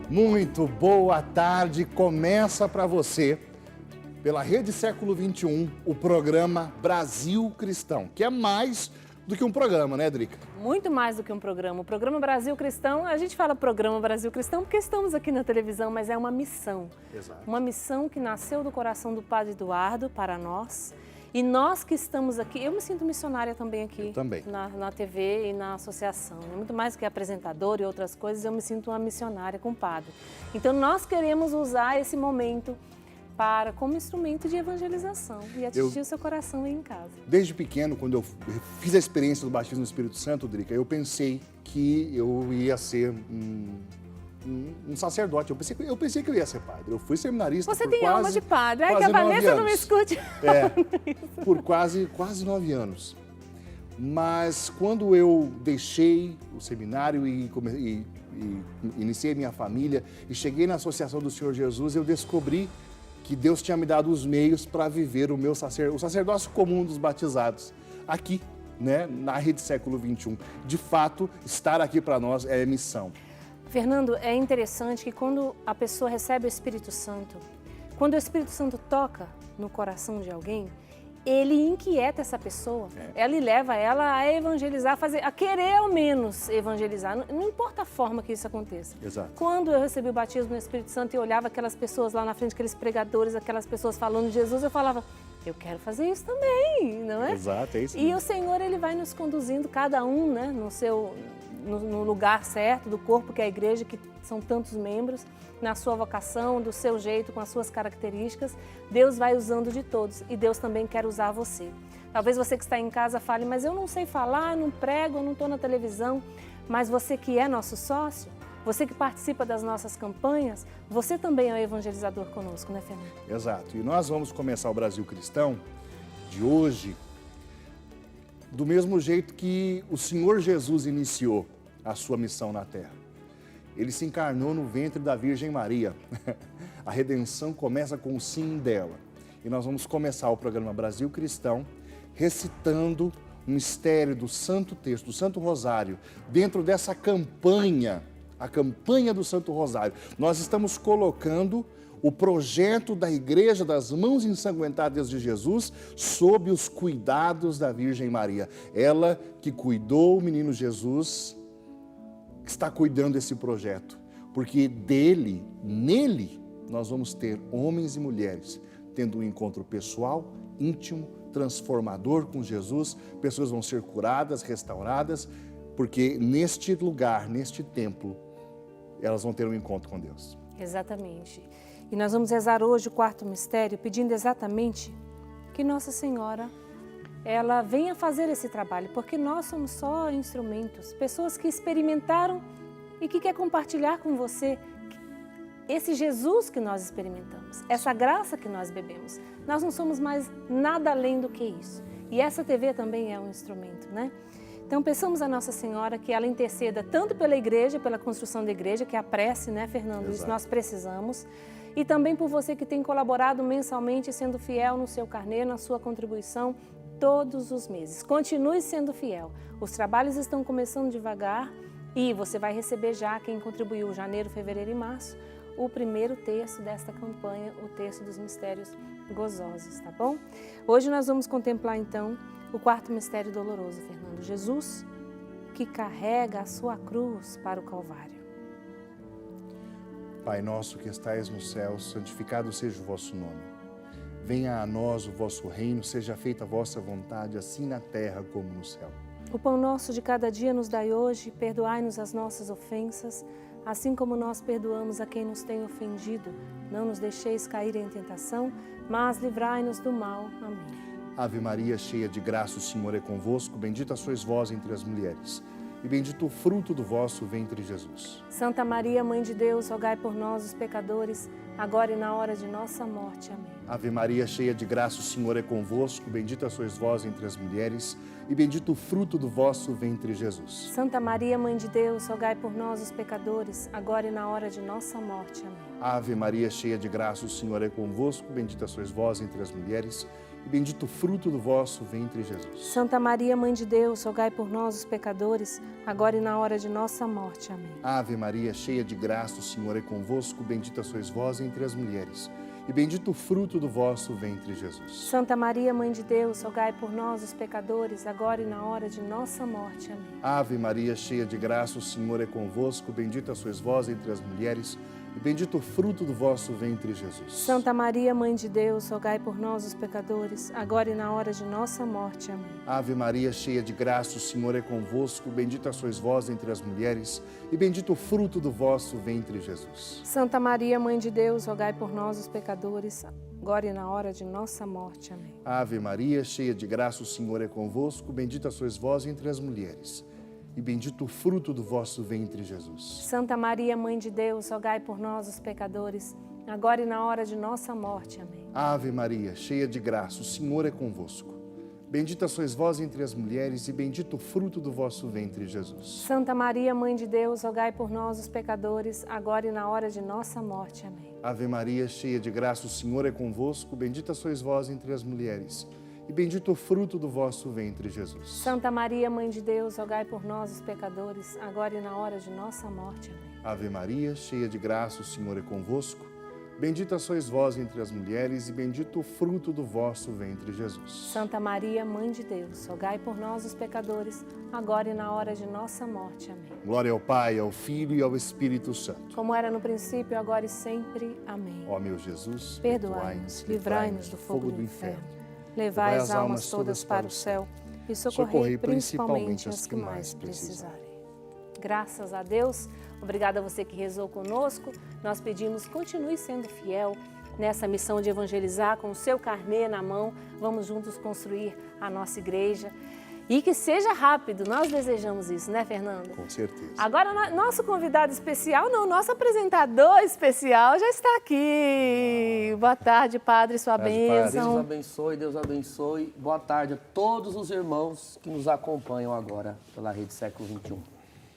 Muito boa tarde. Começa para você, pela Rede Século XXI, o programa Brasil Cristão, que é mais do que um programa, né, Drica? Muito mais do que um programa. O programa Brasil Cristão, a gente fala programa Brasil Cristão porque estamos aqui na televisão, mas é uma missão. Exato. Uma missão que nasceu do coração do Padre Eduardo para nós. E nós que estamos aqui, eu me sinto missionária também aqui. Eu também. Na TV e na associação. Muito mais que apresentadora e outras coisas, eu me sinto uma missionária com o Padre. Então nós queremos usar esse momento como instrumento de evangelização e atingir o seu coração aí em casa. Desde pequeno, quando eu fiz a experiência do batismo no Espírito Santo, Drica, eu pensei que eu ia ser um sacerdote. Eu pensei que eu ia ser padre. Eu fui seminarista Você por tem quase, alma de padre. Ai, que quase a Vanessa 9 não me anos. escute. Por quase 9 anos. Mas quando eu deixei o seminário e iniciei minha família e cheguei na Associação do Senhor Jesus, eu descobri que Deus tinha me dado os meios para viver o sacerdócio comum dos batizados, aqui, né, na Rede Século XXI. De fato, estar aqui para nós é missão. Fernando, é interessante que quando a pessoa recebe o Espírito Santo, quando o Espírito Santo toca no coração de alguém, ele inquieta essa pessoa, ele leva ela a evangelizar, a querer ao menos evangelizar, não importa a forma que isso aconteça. Exato. Quando eu recebi o batismo no Espírito Santo e olhava aquelas pessoas lá na frente, aqueles pregadores, aquelas pessoas falando de Jesus, eu falava, eu quero fazer isso também, não é? Exato, é isso. E o Senhor, ele vai nos conduzindo, cada um, né, no lugar certo do corpo, que é a igreja, que são tantos membros, na sua vocação, do seu jeito, com as suas características. Deus vai usando de todos e Deus também quer usar você. Talvez você que está em casa fale, mas eu não sei falar, não prego, eu não estou na televisão. Mas você que é nosso sócio, você que participa das nossas campanhas, você também é um evangelizador conosco, né, Fernando? Exato. E nós vamos começar o Brasil Cristão de hoje do mesmo jeito que o Senhor Jesus iniciou a sua missão na Terra. Ele se encarnou no ventre da Virgem Maria. A redenção começa com o sim dela. E nós vamos começar o programa Brasil Cristão recitando o mistério do Santo Texto, do Santo Rosário, dentro dessa campanha, a campanha do Santo Rosário. Nós estamos colocando o projeto da Igreja das Mãos Ensanguentadas de Jesus sob os cuidados da Virgem Maria. Ela que cuidou o menino Jesus, está cuidando desse projeto, porque nele, nós vamos ter homens e mulheres tendo um encontro pessoal, íntimo, transformador com Jesus. Pessoas vão ser curadas, restauradas, porque neste lugar, neste templo, elas vão ter um encontro com Deus. Exatamente. E nós vamos rezar hoje o quarto mistério, pedindo exatamente que Nossa Senhora, ela venha fazer esse trabalho, porque nós somos só instrumentos, pessoas que experimentaram e que quer compartilhar com você esse Jesus que nós experimentamos, essa graça que nós bebemos. Nós não somos mais nada além do que isso. E essa TV também é um instrumento, né? Então, peçamos a Nossa Senhora que ela interceda tanto pela igreja, pela construção da igreja, que é a prece, né, Fernando? Exato. Isso nós precisamos. E também por você que tem colaborado mensalmente, sendo fiel no seu carnê, na sua contribuição, todos os meses. Continue sendo fiel. Os trabalhos estão começando devagar e você vai receber já, quem contribuiu janeiro, fevereiro e março, o primeiro terço desta campanha, o terço dos mistérios gozosos, tá bom? Hoje nós vamos contemplar então o quarto mistério doloroso, Fernando. Jesus que carrega a sua cruz para o Calvário. Pai nosso que estais no céu, santificado seja o vosso nome. Venha a nós o vosso reino, seja feita a vossa vontade, assim na terra como no céu. O pão nosso de cada dia nos dai hoje, perdoai-nos as nossas ofensas, assim como nós perdoamos a quem nos tem ofendido. Não nos deixeis cair em tentação, mas livrai-nos do mal. Amém. Ave Maria, cheia de graça, o Senhor é convosco, bendita sois vós entre as mulheres, e bendito o fruto do vosso ventre, Jesus. Santa Maria, Mãe de Deus, rogai por nós, os pecadores, agora e na hora de nossa morte. Amém. Ave Maria, cheia de graça, o Senhor é convosco, bendita sois vós entre as mulheres, e bendito o fruto do vosso ventre, Jesus. Santa Maria, Mãe de Deus, rogai por nós, os pecadores, agora e na hora de nossa morte. Amém. Ave Maria, cheia de graça, o Senhor é convosco, bendita sois vós entre as mulheres, e bendito o fruto do vosso ventre, Jesus. Santa Maria, Mãe de Deus, rogai por nós, os pecadores, agora e na hora de nossa morte. Amém. Ave Maria, cheia de graça, o Senhor é convosco, bendita sois vós entre as mulheres, e bendito o fruto do vosso ventre, Jesus. Santa Maria, Mãe de Deus, rogai por nós, os pecadores, agora e na hora de nossa morte. Amém. Ave Maria, cheia de graça, o Senhor é convosco, bendita sois vós entre as mulheres, e bendito o fruto do vosso ventre, Jesus. Santa Maria, Mãe de Deus, rogai por nós, os pecadores, agora e na hora de nossa morte. Amém. Ave Maria, cheia de graça, o Senhor é convosco, bendita sois vós entre as mulheres, e bendito o fruto do vosso ventre, Jesus. Santa Maria, Mãe de Deus, rogai por nós, os pecadores, agora e na hora de nossa morte. Amém. Ave Maria, cheia de graça, o Senhor é convosco, bendita sois vós entre as mulheres, e bendito o fruto do vosso ventre, Jesus. Santa Maria, Mãe de Deus, rogai por nós, os pecadores, agora e na hora de nossa morte. Amém. Ave Maria, cheia de graça, o Senhor é convosco. Bendita sois vós entre as mulheres, e bendito o fruto do vosso ventre, Jesus. Santa Maria, Mãe de Deus, rogai por nós, os pecadores, agora e na hora de nossa morte. Amém. Ave Maria, cheia de graça, o Senhor é convosco. Bendita sois vós entre as mulheres, e bendito o fruto do vosso ventre, Jesus. Santa Maria, Mãe de Deus, rogai por nós, os pecadores, agora e na hora de nossa morte. Amém. Ave Maria, cheia de graça, o Senhor é convosco. Bendita sois vós entre as mulheres, e bendito o fruto do vosso ventre, Jesus. Santa Maria, Mãe de Deus, rogai por nós, os pecadores, agora e na hora de nossa morte. Amém. Glória ao Pai, ao Filho e ao Espírito Santo. Como era no princípio, agora e sempre. Amém. Ó meu Jesus, perdoai-nos, livrai-nos do fogo do inferno. Levai as almas todas para o céu e socorrei principalmente as que mais precisarem. Graças a Deus, obrigada a você que rezou conosco. Nós pedimos, continue sendo fiel nessa missão de evangelizar com o seu carnê na mão. Vamos juntos construir a nossa igreja. E que seja rápido, nós desejamos isso, né, Fernando? Com certeza. Agora, nosso convidado especial, não, nosso apresentador especial já está aqui. Boa tarde, Padre, sua bênção. Deus abençoe. Boa tarde a todos os irmãos que nos acompanham agora pela Rede Século XXI.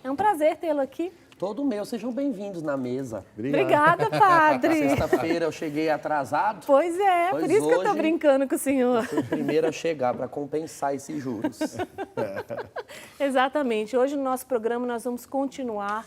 É um prazer tê-lo aqui. Todo meu, sejam bem-vindos na mesa. Obrigada, Padre. Sexta-feira eu cheguei atrasado. Pois é, por isso que eu estou hoje brincando com o senhor. Fui o primeiro a chegar para compensar esses juros. Exatamente. Hoje no nosso programa nós vamos continuar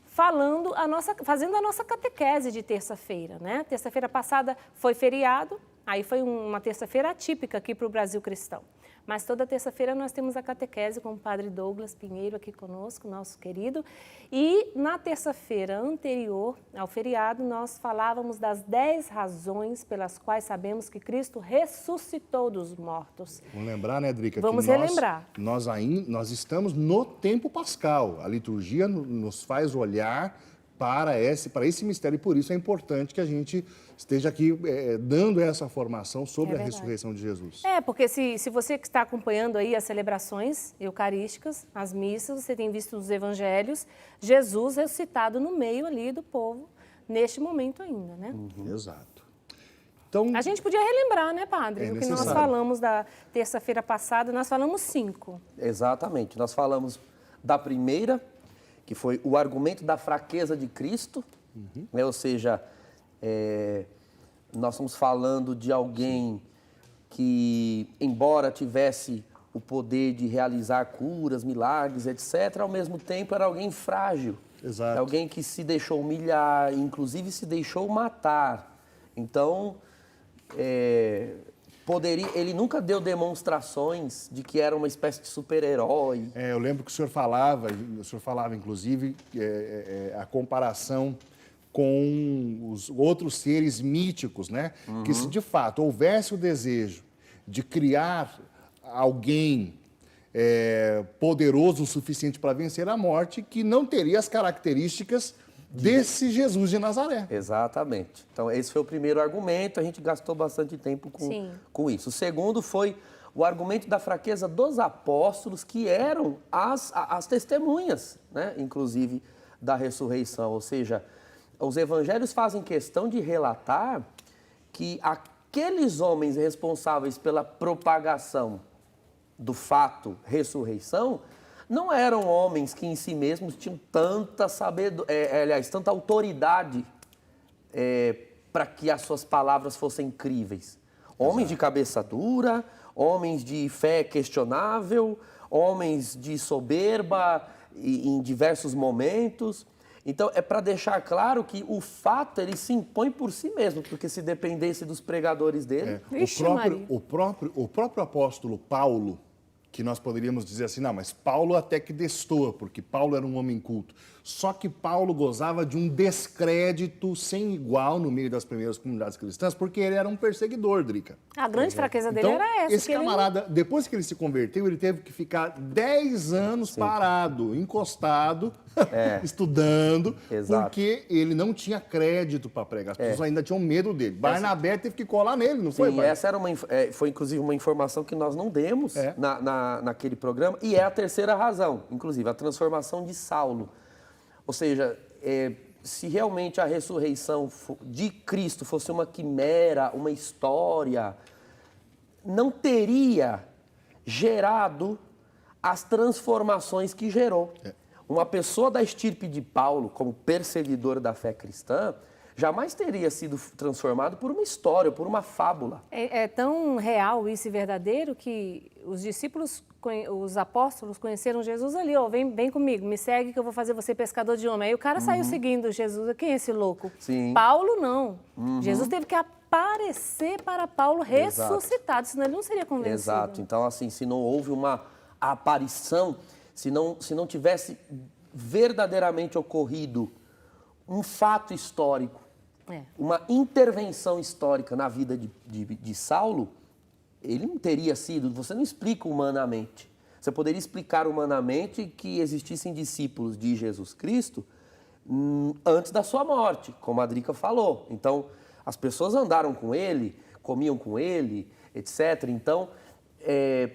fazendo a nossa catequese de terça-feira, né? Terça-feira passada foi feriado, aí foi uma terça-feira atípica aqui para o Brasil cristão. Mas toda terça-feira nós temos a catequese com o Padre Douglas Pinheiro aqui conosco, nosso querido. E na terça-feira anterior ao feriado, nós falávamos das 10 razões pelas quais sabemos que Cristo ressuscitou dos mortos. Vamos lembrar, né, Drica? Vamos relembrar. Nós estamos no tempo pascal. A liturgia nos faz olhar para esse mistério, e por isso é importante que a gente esteja aqui dando essa formação sobre a ressurreição de Jesus. Porque se você que está acompanhando aí as celebrações eucarísticas, as missas, você tem visto nos evangelhos, Jesus ressuscitado no meio ali do povo, neste momento ainda, né? Exato. Então, a gente podia relembrar, né, Padre? O que nós falamos da terça-feira passada, nós falamos 5. Exatamente. Nós falamos da primeira, que foi o argumento da fraqueza de Cristo, né? Ou seja, nós estamos falando de alguém que, embora tivesse o poder de realizar curas, milagres, etc., ao mesmo tempo era alguém frágil. Exato. Alguém que se deixou humilhar, inclusive se deixou matar. Então, ele nunca deu demonstrações de que era uma espécie de super-herói. Eu lembro que o senhor falava inclusive, a comparação com os outros seres míticos, né? Que se de fato houvesse o desejo de criar alguém poderoso o suficiente para vencer a morte, que não teria as características desse Jesus de Nazaré. Exatamente. Então, esse foi o primeiro argumento, a gente gastou bastante tempo com isso. O segundo foi o argumento da fraqueza dos apóstolos, que eram as testemunhas, né? Inclusive, da ressurreição. Ou seja, os evangelhos fazem questão de relatar que aqueles homens responsáveis pela propagação do fato ressurreição não eram homens que em si mesmos tinham tanta tanta autoridade para que as suas palavras fossem críveis. Homens de cabeça dura, homens de fé questionável, homens de soberba em diversos momentos. Então, é para deixar claro que o fato, ele se impõe por si mesmo, porque se dependesse dos pregadores dele... Vixe, O próprio apóstolo Paulo, que nós poderíamos dizer assim, não, mas Paulo até que destoa, porque Paulo era um homem culto. Só que Paulo gozava de um descrédito sem igual no meio das primeiras comunidades cristãs, porque ele era um perseguidor, Drica. A grande fraqueza dele Então, era essa. esse camarada, depois que ele se converteu, ele teve que ficar 10 anos parado, encostado, estudando, Exato. porque ele não tinha crédito para pregar. As pessoas ainda tinham medo dele. Barnabé teve que colar nele, não foi, Sim, pai? essa era foi inclusive uma informação que nós não demos naquele programa, e é a terceira razão, inclusive, a transformação de Saulo. Ou seja, se realmente a ressurreição de Cristo fosse uma quimera, uma história, não teria gerado as transformações que gerou. Uma pessoa da estirpe de Paulo, como perseguidor da fé cristã, jamais teria sido transformado por uma história, por uma fábula. É tão real isso e verdadeiro que os discípulos, os apóstolos conheceram Jesus ali, ó, vem comigo, me segue que eu vou fazer você pescador de homem. Aí o cara saiu seguindo Jesus, quem é esse louco? Sim. Paulo não. Jesus teve que aparecer para Paulo ressuscitado, senão ele não seria convencido. Exato. Então, assim, se não houve uma aparição, se não tivesse verdadeiramente ocorrido um fato histórico, uma intervenção histórica na vida de Saulo, ele não teria sido, você não explica humanamente. Você poderia explicar humanamente que existissem discípulos de Jesus Cristo antes da sua morte, como a Drica falou. Então, as pessoas andaram com ele, comiam com ele, etc. Então,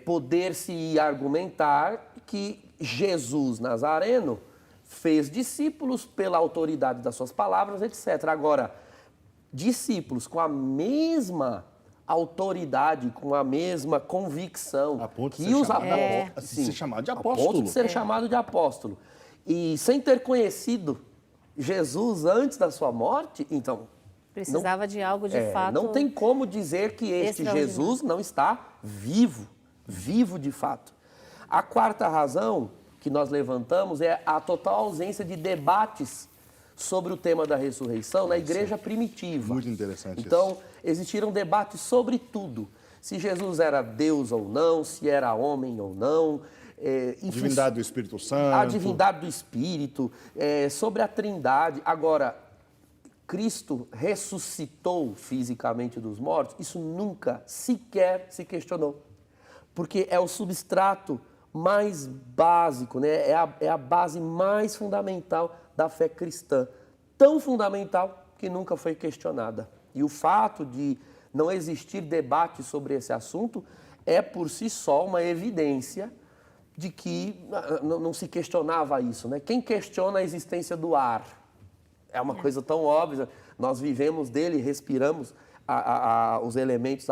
poder-se argumentar que Jesus Nazareno fez discípulos pela autoridade das suas palavras, etc. Agora, discípulos com a mesma autoridade, com a mesma convicção A ponto de que os ser chamado de a ponto apóstolo. de ser chamado de apóstolo. E sem ter conhecido Jesus antes da sua morte, então... Precisava de algo de fato... Não tem como dizer que este Jesus não está vivo de fato. A quarta razão que nós levantamos é a total ausência de debates sobre o tema da ressurreição na igreja primitiva. Muito interessante Então, existiram debates sobre tudo. Se Jesus era Deus ou não, se era homem ou não. Enfim, Divindade do Espírito Santo. a divindade do Espírito, sobre a Trindade. Agora, Cristo ressuscitou fisicamente dos mortos? Isso nunca sequer se questionou. Porque é o substrato mais básico, né? É a base mais fundamental da fé cristã. Tão fundamental que nunca foi questionada. E o fato de não existir debate sobre esse assunto é por si só uma evidência de que não se questionava isso, né? Quem questiona a existência do ar? É uma coisa tão óbvia. Nós vivemos dele, respiramos os elementos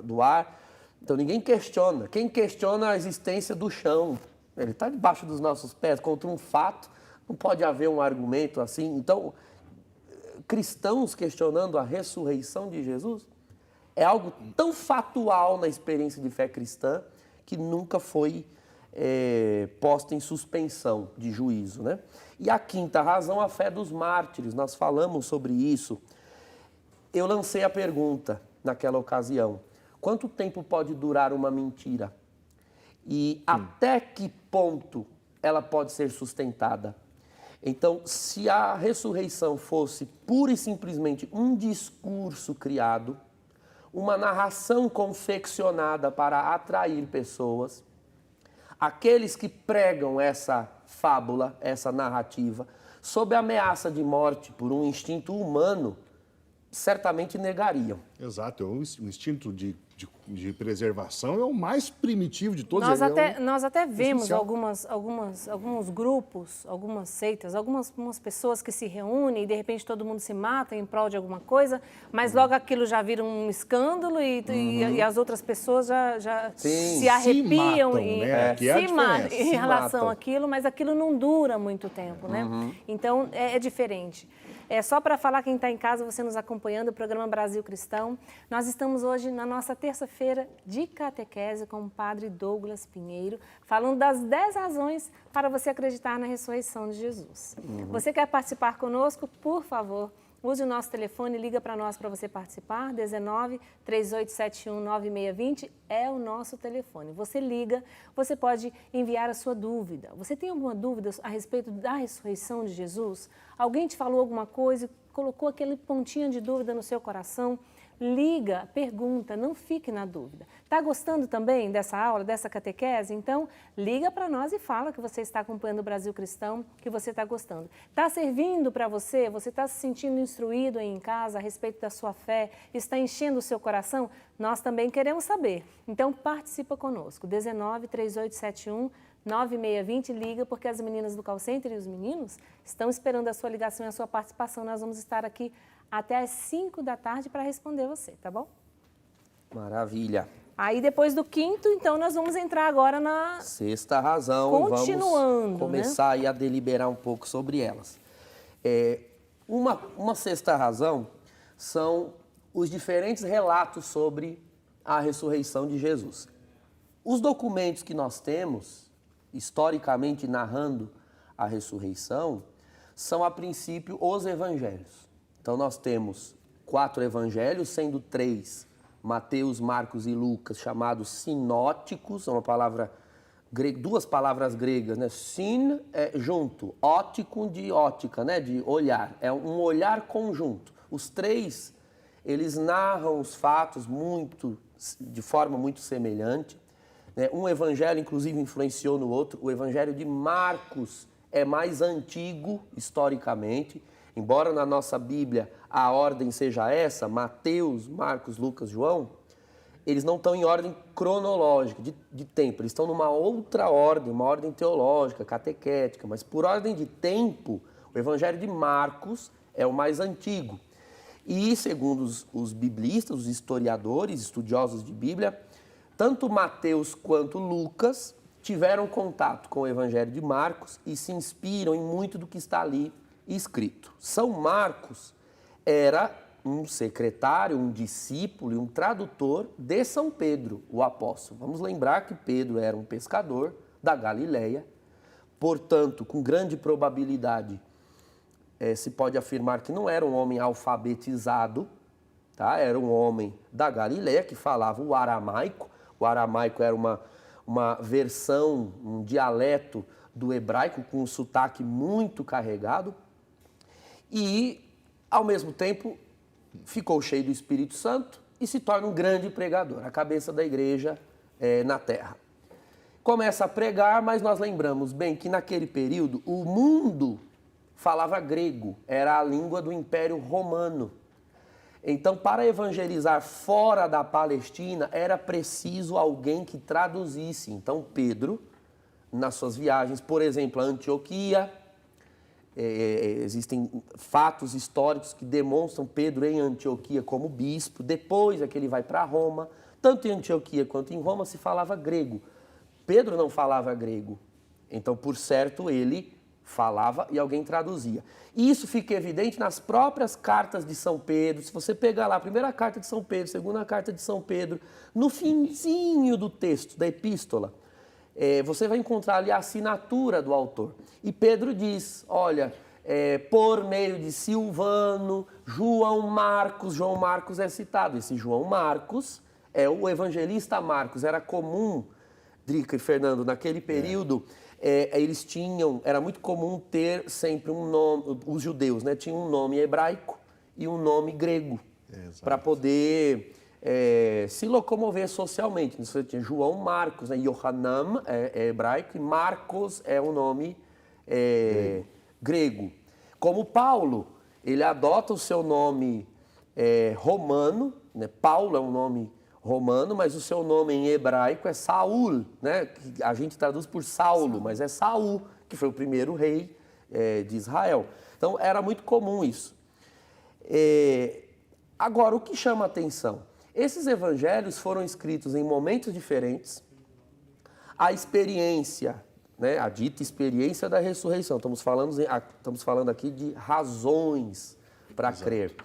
do ar. Então ninguém questiona. Quem questiona a existência do chão? Ele está debaixo dos nossos pés. Contra um fato, não pode haver um argumento assim. Então, cristãos questionando a ressurreição de Jesus é algo tão fatual na experiência de fé cristã que nunca foi posta em suspensão de juízo, né? E a quinta razão, a fé dos mártires. Nós falamos sobre isso. Eu lancei a pergunta naquela ocasião. Quanto tempo pode durar uma mentira? E até que ponto ela pode ser sustentada? Então, se a ressurreição fosse pura e simplesmente um discurso criado, uma narração confeccionada para atrair pessoas, aqueles que pregam essa fábula, essa narrativa, sob a ameaça de morte por um instinto humano, certamente negariam. Exato, o instinto de preservação é o mais primitivo de todos. Nós até vemos alguns grupos, algumas seitas, algumas pessoas que se reúnem e de repente todo mundo se mata em prol de alguma coisa, mas logo aquilo já vira um escândalo e as outras pessoas já se arrepiam em relação àquilo, mas aquilo não dura muito tempo, né? Então é diferente. É só para falar quem está em casa, você nos acompanhando, o programa Brasil Cristão. Nós estamos hoje na nossa terça-feira de catequese com o padre Douglas Pinheiro, falando das 10 razões para você acreditar na ressurreição de Jesus. Você quer participar conosco? Por favor, use o nosso telefone, liga para nós para você participar, 19 3871 9620 é o nosso telefone. Você liga, você pode enviar a sua dúvida. Você tem alguma dúvida a respeito da ressurreição de Jesus? Alguém te falou alguma coisa, colocou aquele pontinho de dúvida no seu coração? Liga, pergunta, não fique na dúvida. Está gostando também dessa aula, dessa catequese? Então, liga para nós e fala que você está acompanhando o Brasil Cristão, que você está gostando. Está servindo para você? Você está se sentindo instruído aí em casa a respeito da sua fé? Está enchendo o seu coração? Nós também queremos saber. Então, participa conosco. 19 3871 9620, liga, porque as meninas do call center e os meninos estão esperando a sua ligação e a sua participação. Nós vamos estar aqui até às 5 da tarde para responder você, tá bom? Maravilha. Aí depois do quinto, então, nós vamos entrar agora na... Sexta razão. Continuando, vamos começar aí a deliberar um pouco sobre elas. Uma sexta razão são os diferentes relatos sobre a ressurreição de Jesus. Os documentos que nós temos, historicamente narrando a ressurreição, são, a princípio, os evangelhos. Então, nós temos 4 evangelhos, sendo 3, Mateus, Marcos e Lucas, chamados sinóticos, é uma palavra grega, 2 palavras gregas, né? Sin é junto, ótico de ótica, né? De olhar, é um olhar conjunto. Os 3, eles narram os fatos de forma muito semelhante. Um evangelho, inclusive, influenciou no outro. O evangelho de Marcos é mais antigo, historicamente. Embora na nossa Bíblia a ordem seja essa, Mateus, Marcos, Lucas, João, eles não estão em ordem cronológica, de tempo. Eles estão numa outra ordem, uma ordem teológica, catequética. Mas por ordem de tempo, o evangelho de Marcos é o mais antigo. E, segundo os biblistas, os historiadores, estudiosos de Bíblia, tanto Mateus quanto Lucas tiveram contato com o Evangelho de Marcos e se inspiram em muito do que está ali escrito. São Marcos era um secretário, um discípulo e um tradutor de São Pedro, o apóstolo. Vamos lembrar que Pedro era um pescador da Galileia, portanto, com grande probabilidade, se pode afirmar que não era um homem alfabetizado, tá? Era um homem da Galileia que falava o aramaico. O aramaico era uma versão, um dialeto do hebraico com um sotaque muito carregado e, ao mesmo tempo, ficou cheio do Espírito Santo e se torna um grande pregador, a cabeça da igreja na terra. Começa a pregar, mas nós lembramos bem que naquele período o mundo falava grego, era a língua do Império Romano. Então, para evangelizar fora da Palestina, era preciso alguém que traduzisse. Então, Pedro, nas suas viagens, por exemplo, a Antioquia, existem fatos históricos que demonstram Pedro em Antioquia como bispo. Depois é que ele vai para Roma. Tanto em Antioquia quanto em Roma se falava grego. Pedro não falava grego. Então, por certo, ele falava e alguém traduzia. E isso fica evidente nas próprias cartas de São Pedro. Se você pegar lá a primeira carta de São Pedro, a segunda carta de São Pedro, no finzinho do texto, da epístola, você vai encontrar ali a assinatura do autor. E Pedro diz, olha, por meio de Silvano, João Marcos é citado. Esse João Marcos é o evangelista Marcos. Era comum, Drica e Fernando, naquele período, eles tinham, era muito comum ter sempre um nome, os judeus, né, tinham um nome hebraico e um nome grego, para poder se locomover socialmente. Você tinha João Marcos, né, Yohanan é hebraico e Marcos é um nome grego. Como Paulo, ele adota o seu nome romano, né, Paulo é um nome romano, mas o seu nome em hebraico é Saul, né? Que a gente traduz por Saulo, mas é Saul, que foi o primeiro rei de Israel. Então, era muito comum isso. Agora, o que chama a atenção? Esses evangelhos foram escritos em momentos diferentes. A experiência, né? A dita experiência da ressurreição. Estamos falando aqui de razões para crer.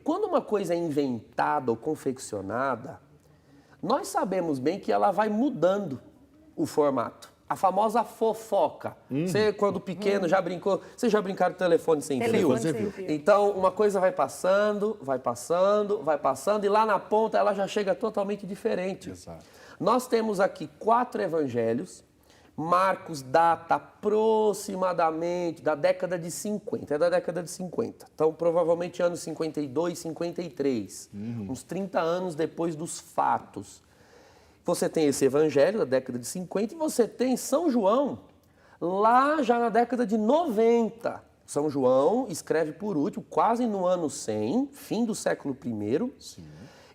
Quando uma coisa é inventada ou confeccionada, nós sabemos bem que ela vai mudando o formato. A famosa fofoca. Você, quando pequeno, já brincou... Vocês já brincaram de telefone sem fio? Então, uma coisa vai passando, vai passando, vai passando, e lá na ponta ela já chega totalmente diferente. Exato. Nós temos aqui 4 evangelhos. Marcos data aproximadamente da década de 50, é da década de 50. Então, provavelmente anos 52, 53, uns 30 anos depois dos fatos. Você tem esse evangelho da década de 50 e você tem São João lá já na década de 90. São João escreve por último, quase no ano 100, fim do século I. Sim.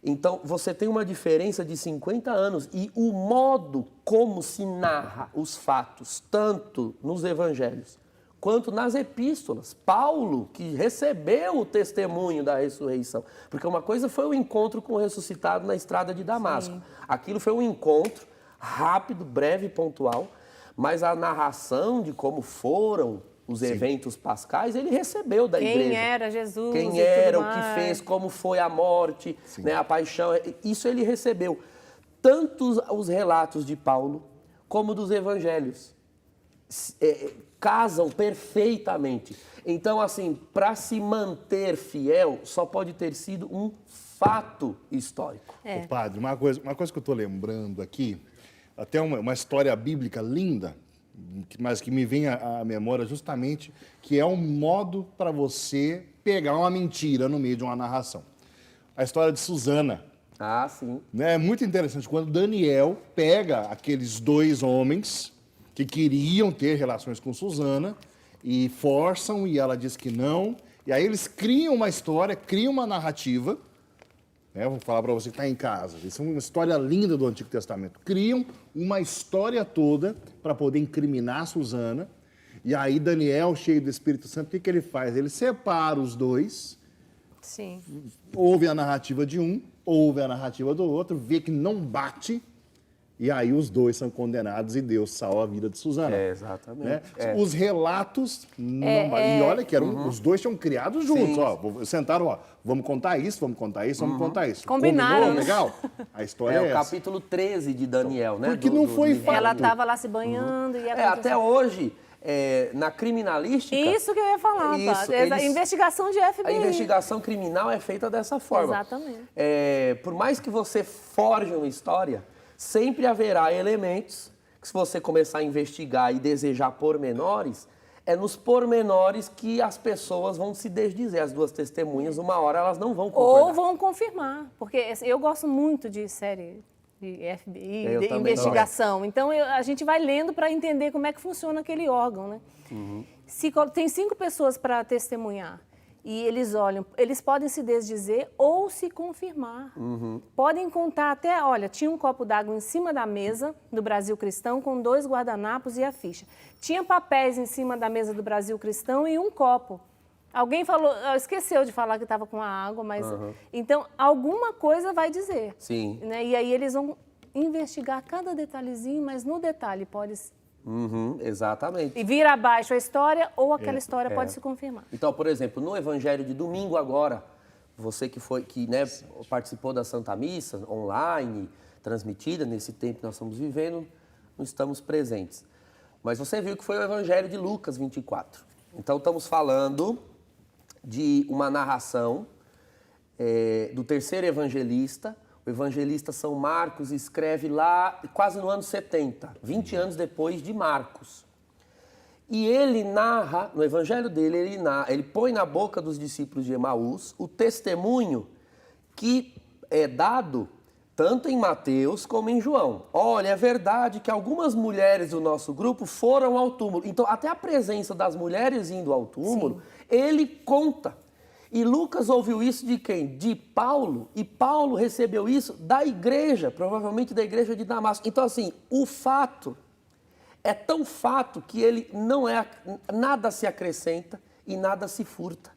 Então, você tem uma diferença de 50 anos e o modo como se narra os fatos, tanto nos evangelhos quanto nas epístolas. Paulo, que recebeu o testemunho da ressurreição, porque uma coisa foi o encontro com o ressuscitado na estrada de Damasco. Sim. Aquilo foi um encontro rápido, breve, pontual, mas a narração de como foram os eventos pascais, ele recebeu da igreja. Quem era Jesus? Quem era, o que fez, como foi a morte, né, a paixão. Isso ele recebeu. Tanto os relatos de Paulo como dos evangelhos casam perfeitamente. Então, assim, para se manter fiel, só pode ter sido um fato histórico. Ô, padre, uma coisa que eu estou lembrando aqui, até uma história bíblica linda, mas que me vem à memória justamente, que é um modo para você pegar uma mentira no meio de uma narração. A história de Susana. Ah, sim. É muito interessante, quando Daniel pega aqueles 2 homens que queriam ter relações com Susana e forçam, e ela diz que não, e aí eles criam uma história, criam uma narrativa, né? Vou falar para você que está em casa, isso é uma história linda do Antigo Testamento, criam uma história toda para poder incriminar Susana, e aí Daniel, cheio do Espírito Santo, o que ele faz? Ele separa os 2, Sim. ouve a narrativa de um, ouve a narrativa do outro, vê que não bate, e aí os 2 são condenados e Deus salva a vida de Susana. Exatamente. Né? Os relatos, e olha que os 2 tinham criados juntos, ó, sentaram, vamos contar isso, vamos contar isso, vamos contar isso. Combinaram. Combinou? Legal? A história é o capítulo 13 de Daniel, né? Porque não foi fato. Ela estava lá se banhando e até hoje, na criminalística... Isso que eu ia falar, a investigação de FBI. A investigação criminal é feita dessa forma. Exatamente. Por mais que você forje uma história, sempre haverá elementos que, se você começar a investigar e desejar pormenores, é nos pormenores que as pessoas vão se desdizer. As 2 testemunhas, uma hora elas não vão concordar. Ou vão confirmar, porque eu gosto muito de série de FBI, de investigação. Então, a gente vai lendo para entender como é que funciona aquele órgão, né? Se tem 5 pessoas para testemunhar e eles olham, eles podem se desdizer ou se confirmar. Podem contar até, olha, tinha um copo d'água em cima da mesa do Brasil Cristão com 2 guardanapos e a ficha. Tinha papéis em cima da mesa do Brasil Cristão e um copo. Alguém falou, esqueceu de falar que estava com a água, mas... Então, alguma coisa vai dizer. Sim. Né? E aí eles vão investigar cada detalhezinho, mas no detalhe pode... Exatamente. E vira abaixo a história ou aquela história pode se confirmar. Então, por exemplo, no Evangelho de domingo agora, você que participou da Santa Missa online, transmitida nesse tempo que nós estamos vivendo, não estamos presentes. Mas você viu que foi o Evangelho de Lucas 24. Então, estamos falando de uma narração do terceiro evangelista. O evangelista São Marcos escreve lá quase no ano 70, 20 anos depois de Marcos. E ele narra, no evangelho dele, ele põe na boca dos discípulos de Emaús o testemunho que é dado tanto em Mateus como em João. Olha, é verdade que algumas mulheres do nosso grupo foram ao túmulo. Então, até a presença das mulheres indo ao túmulo, ele conta. E Lucas ouviu isso de quem? De Paulo. E Paulo recebeu isso da igreja, provavelmente da igreja de Damasco. Então, assim, o fato é tão fato que ele não é... Nada se acrescenta e nada se furta.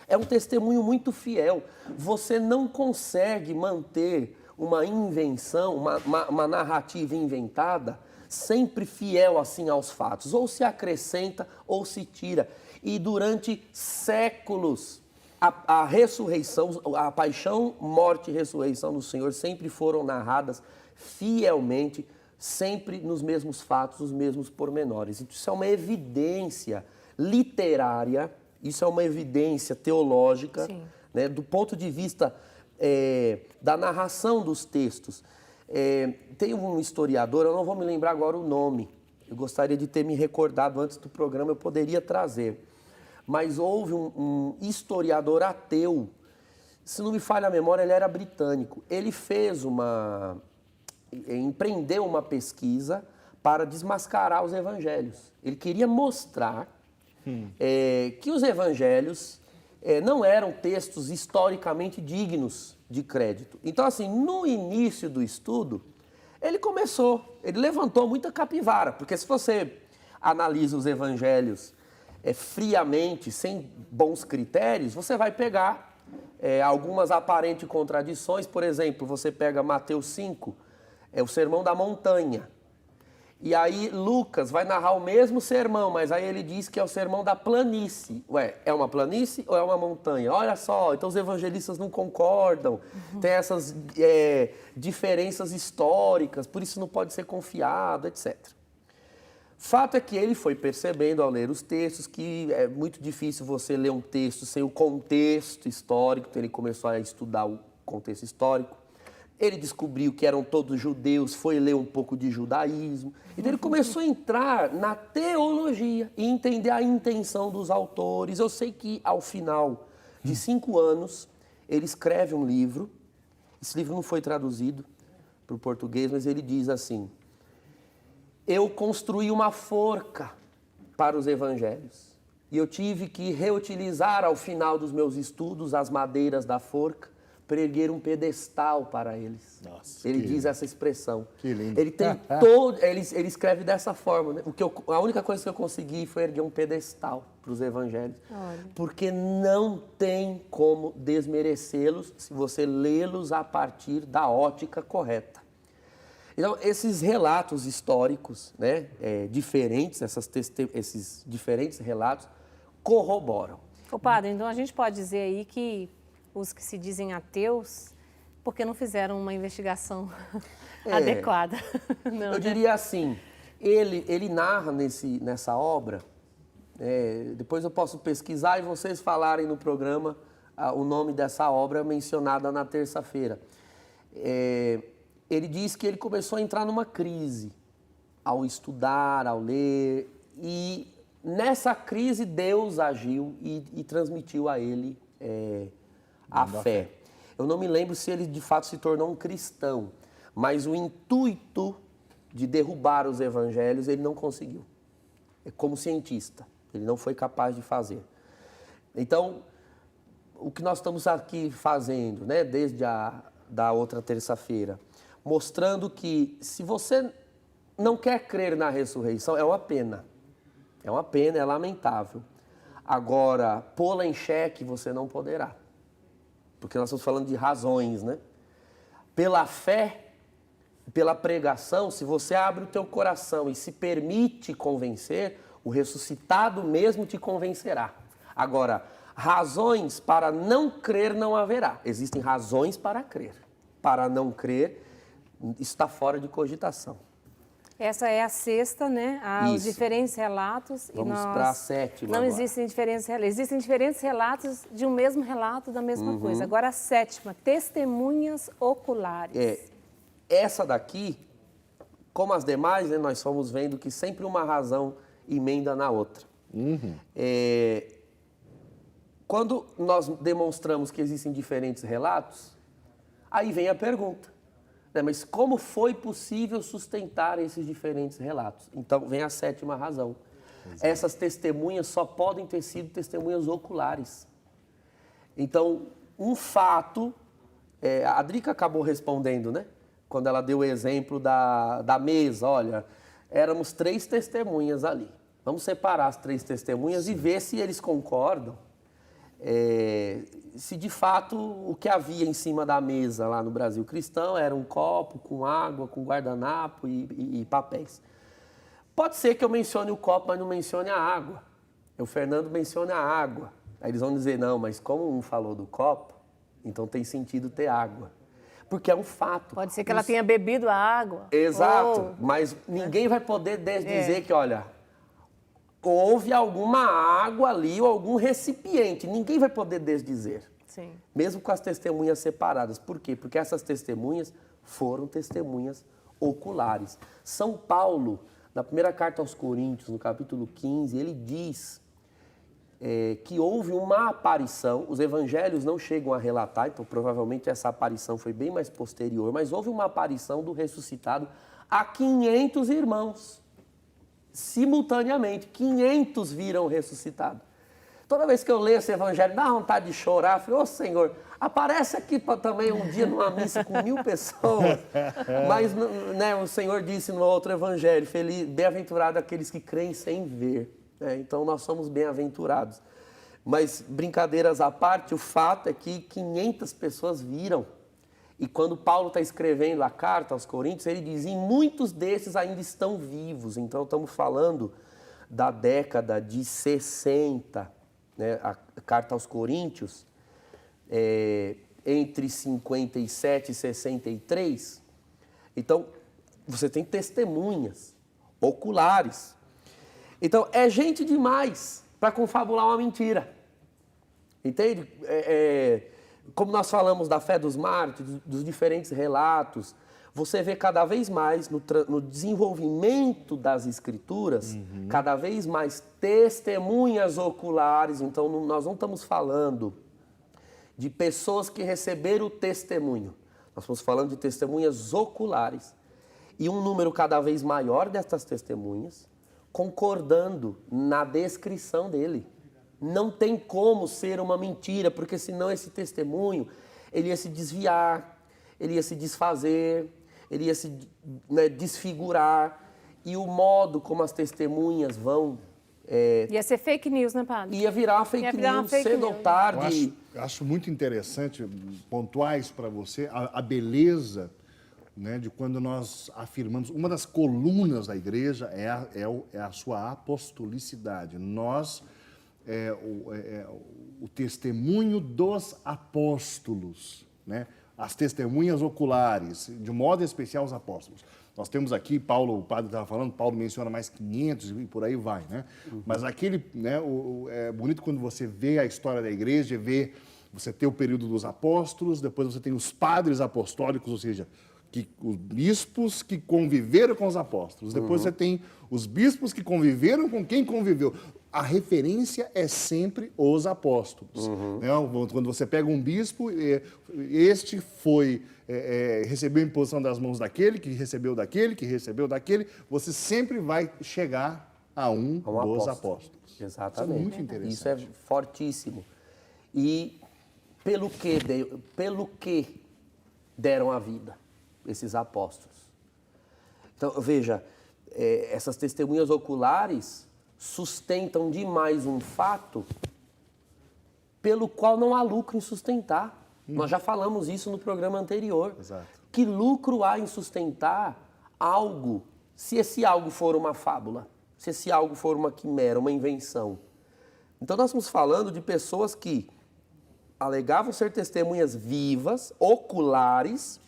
É um testemunho muito fiel. Você não consegue manter uma invenção, uma narrativa inventada, sempre fiel assim aos fatos. Ou se acrescenta ou se tira. E durante séculos, a ressurreição, a paixão, morte e ressurreição do Senhor sempre foram narradas fielmente, sempre nos mesmos fatos, os mesmos pormenores. Isso é uma evidência literária, isso é uma evidência teológica, né, do ponto de vista da narração dos textos. Tem um historiador, eu não vou me lembrar agora o nome, eu gostaria de ter me recordado antes do programa, eu poderia trazer. Mas houve um historiador ateu, se não me falha a memória, ele era britânico. Ele empreendeu uma pesquisa para desmascarar os evangelhos. Ele queria mostrar que os evangelhos não eram textos historicamente dignos de crédito. Então, assim, no início do estudo, ele levantou muita capivara, porque se você analisa os evangelhos friamente, sem bons critérios, você vai pegar algumas aparentes contradições. Por exemplo, você pega Mateus 5, o Sermão da Montanha. E aí Lucas vai narrar o mesmo sermão, mas aí ele diz que é o Sermão da Planície. Ué, é uma planície ou é uma montanha? Olha só, então os evangelistas não concordam, tem essas diferenças históricas, por isso não pode ser confiado, etc. Fato é que ele foi percebendo ao ler os textos que é muito difícil você ler um texto sem o contexto histórico, então ele começou a estudar o contexto histórico. Ele descobriu que eram todos judeus, foi ler um pouco de judaísmo. Então ele começou a entrar na teologia e entender a intenção dos autores. Eu sei que ao final de 5 anos, ele escreve um livro. Esse livro não foi traduzido para o português, mas ele diz assim: eu construí uma forca para os evangelhos e eu tive que reutilizar ao final dos meus estudos as madeiras da forca para erguer um pedestal para eles. Nossa, ele diz essa expressão. Que lindo. Ele tem ele escreve dessa forma, né? A única coisa que eu consegui foi erguer um pedestal para os evangelhos. Olha. Porque não tem como desmerecê-los se você lê-los a partir da ótica correta. Então, esses relatos históricos, né, diferentes, esses diferentes relatos, corroboram. Ô padre, então a gente pode dizer aí que os que se dizem ateus, porque não fizeram uma investigação adequada. Não, eu diria assim, ele narra nessa obra, depois eu posso pesquisar e vocês falarem no programa o nome dessa obra mencionada na terça-feira. Ele diz que ele começou a entrar numa crise ao estudar, ao ler, e nessa crise Deus agiu e transmitiu a ele a fé. Eu não me lembro se ele de fato se tornou um cristão, mas o intuito de derrubar os evangelhos ele não conseguiu. Como cientista, ele não foi capaz de fazer. Então, o que nós estamos aqui fazendo, né, desde da outra terça-feira, mostrando que se você não quer crer na ressurreição, é uma pena. É uma pena, é lamentável. Agora, pô-la em xeque você não poderá. Porque nós estamos falando de razões, né? Pela fé, pela pregação, se você abre o teu coração e se permite convencer, o ressuscitado mesmo te convencerá. Agora, razões para não crer não haverá. Existem razões para crer. Para não crer, está fora de cogitação. Essa é a sexta, né? Os diferentes relatos. Vamos para a sétima Não agora. existem diferentes relatos. Existem diferentes relatos de um mesmo relato da mesma coisa. Agora a sétima, testemunhas oculares. Essa daqui, como as demais, né, nós fomos vendo que sempre uma razão emenda na outra. Quando nós demonstramos que existem diferentes relatos, aí vem a pergunta. Mas como foi possível sustentar esses diferentes relatos? Então, vem a sétima razão. Essas testemunhas só podem ter sido testemunhas oculares. Então, um fato... a Drica acabou respondendo, né? Quando ela deu o exemplo da mesa. Olha, éramos 3 testemunhas ali. Vamos separar as 3 testemunhas e ver se eles concordam. Se de fato o que havia em cima da mesa lá no Brasil cristão era um copo com água, com guardanapo e papéis. Pode ser que eu mencione o copo, mas não mencione a água. O Fernando menciona a água. Aí eles vão dizer, não, mas como um falou do copo, então tem sentido ter água. Porque é um fato. Pode ser que ela tenha bebido a água. Exato, mas ninguém vai poder dizer que, olha, houve alguma água ali ou algum recipiente. Ninguém vai poder desdizer. Sim. Mesmo com as testemunhas separadas. Por quê? Porque essas testemunhas foram testemunhas oculares. São Paulo, na primeira carta aos Coríntios, no capítulo 15, ele diz que houve uma aparição, os evangelhos não chegam a relatar, então provavelmente essa aparição foi bem mais posterior, mas houve uma aparição do ressuscitado a 500 irmãos, simultaneamente, 500 viram o ressuscitado. Toda vez que eu leio esse evangelho, dá vontade de chorar, eu falei, ô Senhor, aparece aqui também um dia numa missa com 1000 pessoas, mas né, o Senhor disse no outro evangelho, bem-aventurado aqueles que creem sem ver. Então, nós somos bem-aventurados. Mas, brincadeiras à parte, o fato é que 500 pessoas viram. E quando Paulo está escrevendo a carta aos Coríntios, ele diz, e muitos desses ainda estão vivos. Então, estamos falando da década de 60, né? A carta aos Coríntios, entre 57 e 63. Então, você tem testemunhas oculares. Então, é gente demais para confabular uma mentira. Entende? Como nós falamos da fé dos mártires, dos diferentes relatos, você vê cada vez mais no desenvolvimento das escrituras, cada vez mais testemunhas oculares. Então, nós não estamos falando de pessoas que receberam o testemunho. Nós estamos falando de testemunhas oculares. E um número cada vez maior dessas testemunhas concordando na descrição dele. Não tem como ser uma mentira, porque senão esse testemunho, ele ia se desviar, ele ia se desfazer, ele ia se desfigurar, e o modo como as testemunhas vão... ia ser fake news, né, padre? Ia virar fake news, cedo ou tarde. Eu acho muito interessante pontuar isso para você, a beleza... Né, de quando nós afirmamos, uma das colunas da igreja é a sua apostolicidade. Nós, o testemunho dos apóstolos, né, as testemunhas oculares, de modo especial os apóstolos. Nós temos aqui, Paulo, o padre estava falando, Paulo menciona mais 500 e por aí vai, né? Mas aquele, né, é bonito quando você vê a história da igreja, você tem o período dos apóstolos, depois você tem os padres apostólicos, ou seja, os bispos que conviveram com os apóstolos. Depois você tem os bispos que conviveram com quem conviveu. A referência é sempre os apóstolos. Né? Quando você pega um bispo, este recebeu a imposição das mãos daquele, que recebeu daquele, que recebeu daquele. Você sempre vai chegar a um dos apóstolos. Exatamente. Isso é muito interessante. Isso é fortíssimo. E pelo que deram a vida esses apóstolos? Então, veja, essas testemunhas oculares sustentam demais um fato pelo qual não há lucro em sustentar. Nós já falamos isso no programa anterior. Exato. Que lucro há em sustentar algo, se esse algo for uma fábula, se esse algo for uma quimera, uma invenção? Então, nós estamos falando de pessoas que alegavam ser testemunhas vivas, oculares,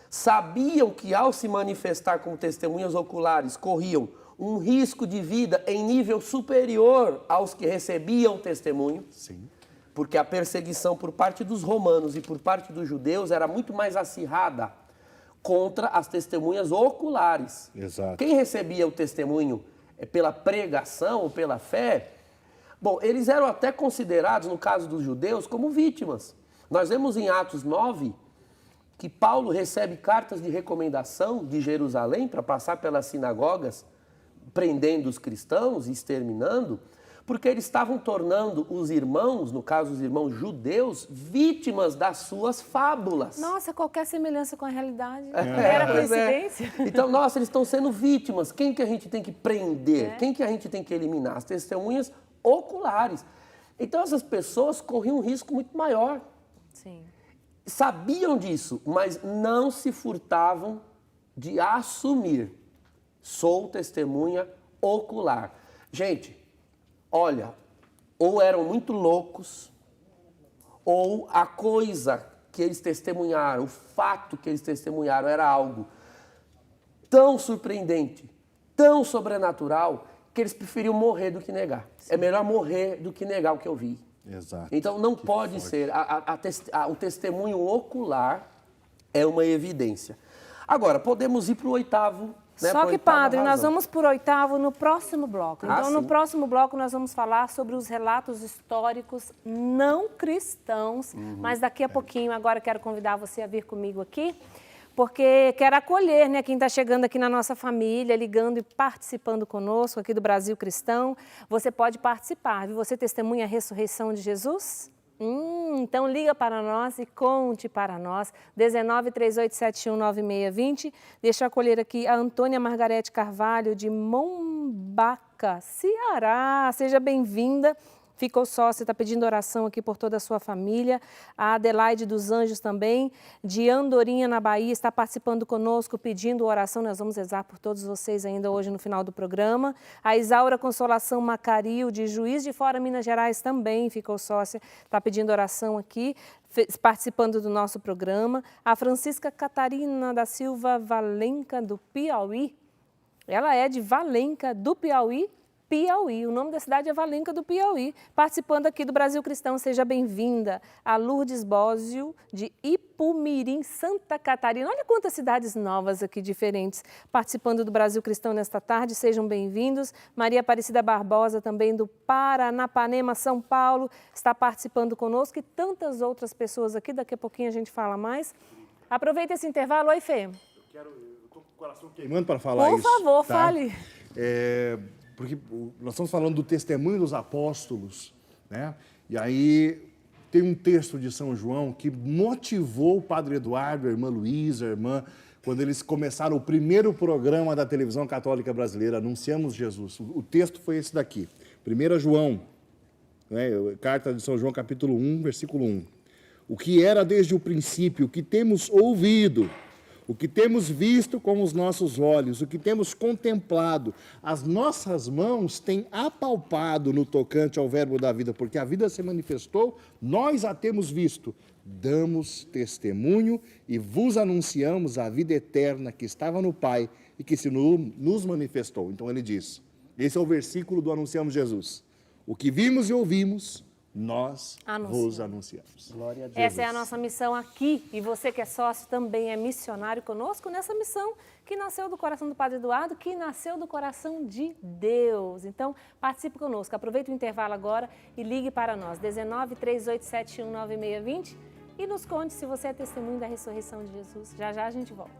sabiam que ao se manifestar como testemunhas oculares corriam um risco de vida em nível superior aos que recebiam o testemunho. Sim. Porque a perseguição por parte dos romanos e por parte dos judeus era muito mais acirrada contra as testemunhas oculares. Exato. Quem recebia o testemunho pela pregação ou pela fé, bom, eles eram até considerados, no caso dos judeus, como vítimas. Nós vemos em Atos 9 que Paulo recebe cartas de recomendação de Jerusalém para passar pelas sinagogas, prendendo os cristãos e exterminando, porque eles estavam tornando os irmãos, no caso os irmãos judeus, vítimas das suas fábulas. Nossa, qualquer semelhança com a realidade era coincidência. Então, nossa, eles estão sendo vítimas. Quem que a gente tem que prender? Quem que a gente tem que eliminar? As testemunhas oculares. Então, essas pessoas corriam um risco muito maior. Sim. Sabiam disso, mas não se furtavam de assumir. Sou testemunha ocular. Gente, olha, ou eram muito loucos, ou a coisa que eles testemunharam, o fato que eles testemunharam era algo tão surpreendente, tão sobrenatural, que eles preferiam morrer do que negar. Sim. É melhor morrer do que negar o que eu vi. Exato. Então não pode ser. O testemunho ocular é uma evidência. Agora, podemos ir para o oitavo. Né, Só que, padre, nós vamos por oitavo no próximo bloco. Então, no próximo bloco, nós vamos falar sobre os relatos históricos não cristãos. Mas daqui a pouquinho, agora quero convidar você a vir comigo aqui, porque quero acolher, né, quem está chegando aqui na nossa família, ligando e participando conosco aqui do Brasil Cristão. Você pode participar, viu? Você testemunha a ressurreição de Jesus? Então liga para nós e conte para nós, 1938719620. Deixa eu acolher aqui a Antônia Margarete Carvalho, de Mombaca, Ceará. Seja bem-vinda. Ficou sócia, está pedindo oração aqui por toda a sua família. A Adelaide dos Anjos também, de Andorinha, na Bahia, está participando conosco, pedindo oração. Nós vamos rezar por todos vocês ainda hoje no final do programa. A Isaura Consolação Macario, de Juiz de Fora, Minas Gerais, também ficou sócia, está pedindo oração aqui, participando do nosso programa. A Francisca Catarina da Silva Valenca, do Piauí. Ela é de Valenca, do Piauí. O nome da cidade é Valenca do Piauí, participando aqui do Brasil Cristão. Seja bem-vinda. A Lourdes Bósio, de Ipumirim, Santa Catarina. Olha quantas cidades novas aqui, diferentes, participando do Brasil Cristão nesta tarde. Sejam bem-vindos. Maria Aparecida Barbosa, também do Paranapanema, São Paulo, está participando conosco, e tantas outras pessoas aqui. Daqui a pouquinho a gente fala mais. Aproveita esse intervalo. Oi, Fê. Eu estou com o coração queimando para falar isso. Por favor, tá? fale. Porque nós estamos falando do testemunho dos apóstolos, né? E aí tem um texto de São João que motivou o Padre Eduardo, a irmã Luísa, a irmã, quando eles começaram o primeiro programa da televisão católica brasileira, Anunciamos Jesus. O texto foi esse daqui, 1 João, né? Carta de São João, capítulo 1, versículo 1. O que era desde o princípio, o que temos ouvido, o que temos visto com os nossos olhos, o que temos contemplado, as nossas mãos têm apalpado no tocante ao verbo da vida, porque a vida se manifestou, nós a temos visto. Damos testemunho e vos anunciamos a vida eterna que estava no Pai e que se nos manifestou. Então ele diz, esse é o versículo do Anunciamos Jesus. O que vimos e ouvimos, nós vos anunciamos. Glória a Deus. Essa é a nossa missão aqui, e você que é sócio também é missionário conosco nessa missão que nasceu do coração do Padre Eduardo, que nasceu do coração de Deus. Então, participe conosco, aproveite o intervalo agora e ligue para nós, 1938719620, e nos conte se você é testemunho da ressurreição de Jesus. Já já a gente volta.